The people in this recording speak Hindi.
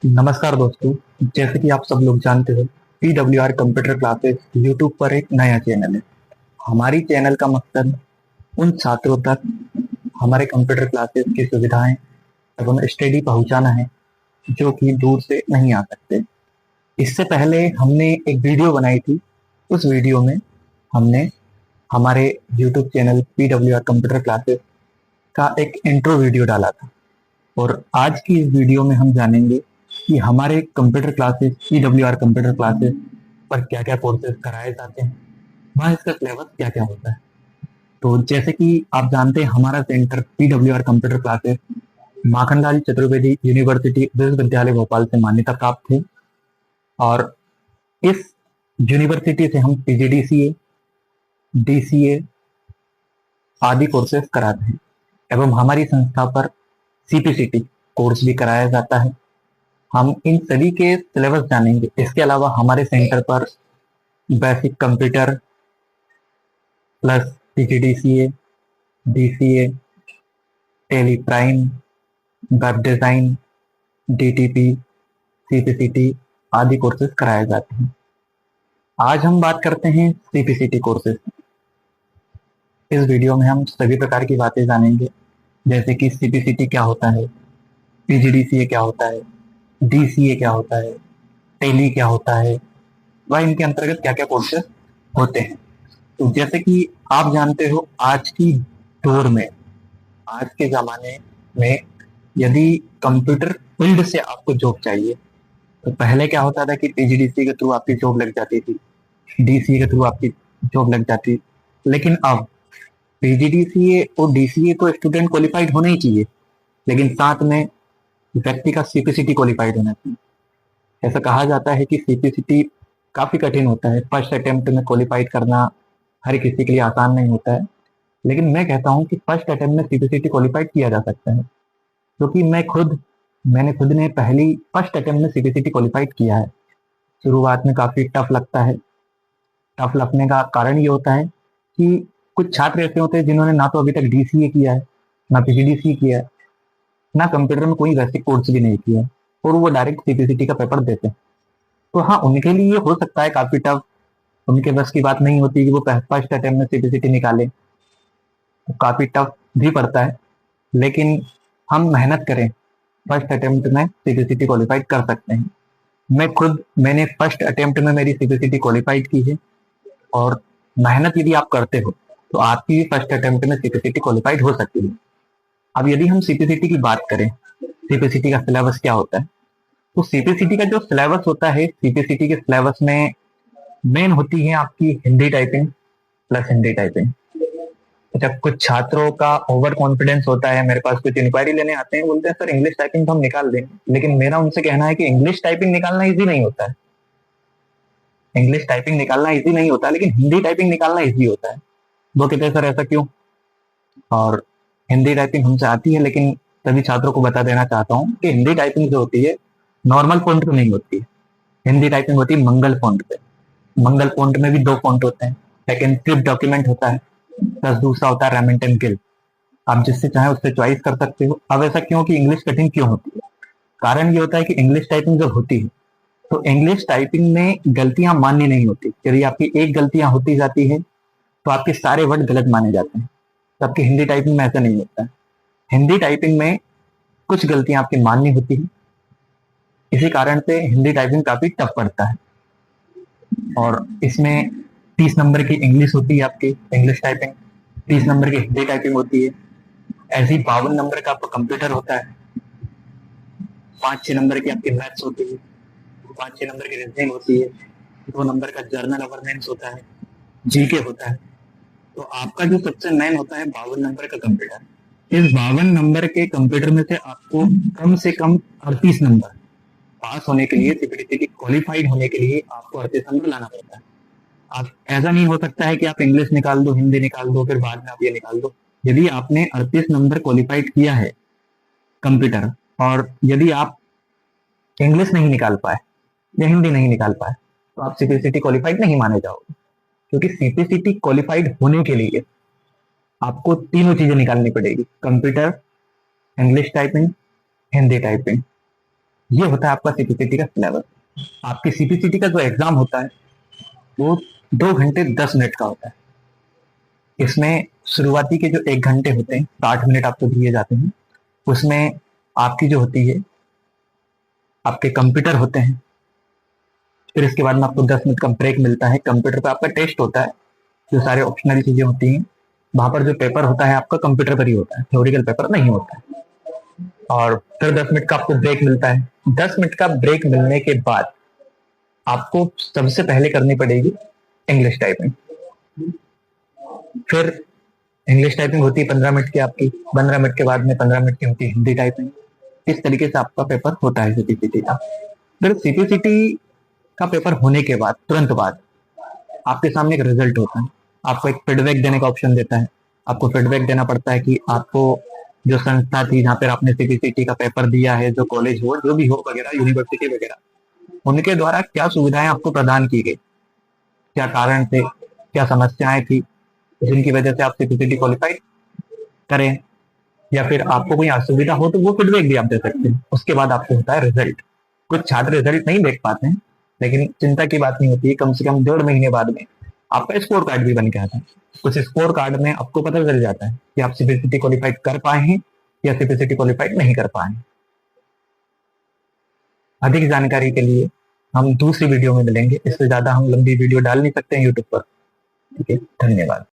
नमस्कार दोस्तों। जैसे कि आप सब लोग जानते हो, PWR कंप्यूटर क्लासेस यूट्यूब पर एक नया चैनल है। हमारी चैनल का मकसद उन छात्रों तक हमारे कंप्यूटर क्लासेस की सुविधाएं एवं स्टडी पहुंचाना है जो कि दूर से नहीं आ सकते। इससे पहले हमने एक वीडियो बनाई थी। उस वीडियो में हमने हमारे YouTube channel PWR computer classes का एक इंट्रो वीडियो डाला था, और आज की इस वीडियो में हम जानेंगे कि हमारे computer classes PWR computer classes पर क्या क्या कोर्सेज कराए जाते हैं, वहाँ इसका सिलेबस क्या क्या होता है। तो जैसे कि आप जानते हैं, हमारा centre PWR computer classes Makhanlal Chaturvedi university विश्वविद्यालय भोपाल से मान्यता प्राप्त है, और इस यूनिवर्सिटी से हम PGDCA, DCA आदि कोर्सेज कराते हैं एवं हमारी संस्था पर CPCT कोर्स भी कराया जाता है। हम इन सभी के सिलेबस जानेंगे। इसके अलावा हमारे सेंटर पर basic computer plus PGDCA, DCA, Tally Prime, web design, DTP, CPCT आदि कोर्सेज कराए जाते हैं। आज हम बात करते हैं CPCT कोर्सेज। इस वीडियो में हम सभी प्रकार की बातें जानेंगे, जैसे कि CPCT क्या होता है, PGDCA क्या होता है, DCA क्या होता है, टेली क्या होता है, वह इनके अंतर्गत क्या क्या कोर्सेज होते हैं। तो जैसे कि आप जानते हो, आज की दौर में, आज के जमाने में यदि कंप्यूटर फील्ड से आपको जॉब चाहिए, तो पहले क्या होता था कि PGDCA के थ्रू आपकी जॉब लग जाती थी, DCA के थ्रू आपकी जॉब लग जाती। लेकिन अब PGDCA और DCA तो स्टूडेंट क्वालिफाइड होना ही चाहिए, लेकिन साथ में व्यक्ति का CPCT क्वालिफाइड होना चाहिए। ऐसा कहा जाता है कि CPCT काफी कठिन होता है, फर्स्ट अटेम्प्ट में क्वालिफाइड करना हर किसी के लिए आसान नहीं होता है। लेकिन मैं कहता हूं कि फर्स्ट अटेम्प्ट में CPCT क्वालिफाइड किया जा सकता है, क्योंकि मैंने खुद ने पहली फर्स्ट अटेम्प्ट में CPCT क्वालिफाइड किया है। शुरुआत में काफी टफ लगता है। टफ लगने का कारण ये होता है कि कुछ छात्र ऐसे होते हैं जिन्होंने ना तो अभी तक DCA किया है, ना PGDCA किया है, ना कंप्यूटर में कोई बेसिक कोर्स भी नहीं किया है, और वो डायरेक्ट CPCT का पेपर देते हैं। तो हाँ, उनके लिए ये हो सकता है काफी टफ। उनके बस की बात नहीं होती कि वो फर्स्ट अटेम्प्ट में CPCT निकाले, तो काफी टफ भी पड़ता है। लेकिन हम मेहनत करें, फर्स्ट अटेम्प्ट में CPCT क्वालिफाइड कर सकते हैं। मैंने फर्स्ट अटेम्प्ट में मेरी CPCT क्वालिफाइड की है, और मेहनत यदि आप करते हो तो आपकी भी फर्स्ट अटेम्प्ट में CPCT क्वालिफाइड हो सकती है। अब यदि हम CPCT की बात करें, CPCT का सिलेबस क्या होता है, तो CPCT का जो सिलेबस होता है, CPCT के सिलेबस में मेन होती है आपकी Hindi typing plus Hindi typing. जब कुछ छात्रों का ओवर कॉन्फिडेंस होता है, मेरे पास कुछ इंक्वायरी लेने आते हैं, बोलते हैं सर इंग्लिश टाइपिंग तो हम निकाल देंगे, लेकिन मेरा उनसे कहना है कि इंग्लिश टाइपिंग निकालना इजी नहीं होता है। इंग्लिश टाइपिंग निकालना इजी नहीं होता, लेकिन हिंदी टाइपिंग निकालना इजी होता है। वो कहते हैं सर ऐसा क्यों। और हिंदी टाइपिंग हमसे आती है, लेकिन सभी छात्रों को बता देना चाहता हूँ कि हिंदी टाइपिंग जो होती है नॉर्मल फॉन्ट पे नहीं होती है। हिंदी टाइपिंग होती है मंगल फॉन्ट पे। मंगल फॉन्ट में भी दो फॉन्ट होते हैं, एक एनक्रिप्ट डॉक्यूमेंट होता है, प्लस दूसरा होता है रेमिटेंट गिल्ड। आप जिससे चाहे उससे चॉइस कर सकते हो। अब ऐसा क्यों कि इंग्लिश कठिन क्यों होती है? कारण ये होता है कि इंग्लिश टाइपिंग जब होती है, तो इंग्लिश टाइपिंग में गलतियां मान्य नहीं होती। यदि आपकी एक गलतियां होती जाती है तो आपके सारे वर्ड गलत माने जाते हैं। जबकि हिंदी टाइपिंग में ऐसा नहीं होता है। हिंदी टाइपिंग में कुछ गलतियां आपकी मान्य होती है। इसी कारण से हिंदी टाइपिंग काफी टफ पड़ता है, और इसमें 30 नंबर की इंग्लिश होती है आपकी इंग्लिश टाइपिंग, 30 नंबर की हिंदी टाइपिंग होती है। ऐसे ही 52 नंबर का आपका कंप्यूटर होता है, 5-6 नंबर की आपकी मैथ्स होती है, 5-6 नंबर की रीजनिंग होती है, 2 नंबर का जर्नल अवेयरनेस होता है, GK होता है। तो आपका जो सबसे मेन होता है 52 नंबर का कंप्यूटर। इस 52 नंबर के कंप्यूटर में से कम 38 नंबर पास होने के लिए, CPTCT क्वालिफाइड होने के लिए आपको 38 नंबर लाना पड़ता है। आप ऐसा नहीं हो सकता है कि आप इंग्लिश निकाल दो, हिंदी निकाल दो, फिर बाद में आप ये निकाल दो। यदि आपने 38 नंबर क्वालिफाइड किया है कंप्यूटर, और यदि आप इंग्लिश नहीं निकाल पाए या हिंदी नहीं निकाल पाए, तो आप CPCT क्वालिफाइड नहीं माने जाओगे। क्योंकि CPCT क्वालिफाइड होने के लिए आपको तीनों चीजें निकालनी पड़ेगी: computer, English typing, Hindi typing. ये होता है आपका सीपीसीटी का सिलेबस। आपकी सीपीसीटी का जो एग्जाम होता है वो 2 घंटे 10 मिनट का होता है। इसमें शुरुआती के जो 1 घंटे होते हैं, 60 मिनट आपको दिए जाते हैं, उसमें आपकी जो होती है, आपके कंप्यूटर होते हैं। फिर इसके बाद में आपको 10 मिनट का ब्रेक मिलता है। कंप्यूटर पे आपका टेस्ट होता है, जो सारे ऑप्शनल चीजें होती हैं। वहां पर जो पेपर होता है आपका कंप्यूटर पर ही होता है, थ्योरिकल पेपर नहीं होता है। और फिर 10 मिनट का आपको ब्रेक मिलता है। 10 मिनट का ब्रेक मिलने के बाद आपको सबसे पहले करनी पड़ेगी इंग्लिश टाइपिंग। फिर इंग्लिश टाइपिंग होती है 15 मिनट की आपकी। 15 मिनट के बाद में 15 मिनट की होती है हिंदी टाइपिंग। इस तरीके से आपका पेपर होता है सीपीसीटी का। फिर सीपीसीटी का पेपर होने के बाद तुरंत बाद आपके सामने एक रिजल्ट होता है। आपको एक फीडबैक देने का ऑप्शन देता है। आपको फीडबैक देना पड़ता है कि आपको जो संस्था थी जहाँ पर आपने सीपीसीटी का पेपर दिया है, जो कॉलेज हो, जो भी हो वगैरह, यूनिवर्सिटी वगैरह, उनके द्वारा क्या सुविधाएं आपको प्रदान की गई, क्या कारण थे, क्या समस्याएं थी जिनकी वजह से आप सीपीसीटी क्वालिफाई करें, या फिर आपको कोई असुविधा हो तो वो फीडबैक भी आप दे सकते हैं। उसके बाद आपको होता है रिजल्ट। कुछ छात्र रिजल्ट नहीं देख पाते हैं, लेकिन चिंता की बात नहीं होती है। कम से कम 1.5 महीने बाद में आपका स्कोर कार्ड भी बन के आता है। उस स्कोर कार्ड में आपको पता चल जाता है कि आप सीपीसीटी क्वालिफाइड कर पाए हैं या सीपीसीटी क्वालिफाइड नहीं कर पाए हैं। अधिक जानकारी के लिए हम दूसरी वीडियो में मिलेंगे। इससे ज्यादा हम लंबी वीडियो डाल नहीं सकते हैं यूट्यूब पर। ठीक है, धन्यवाद।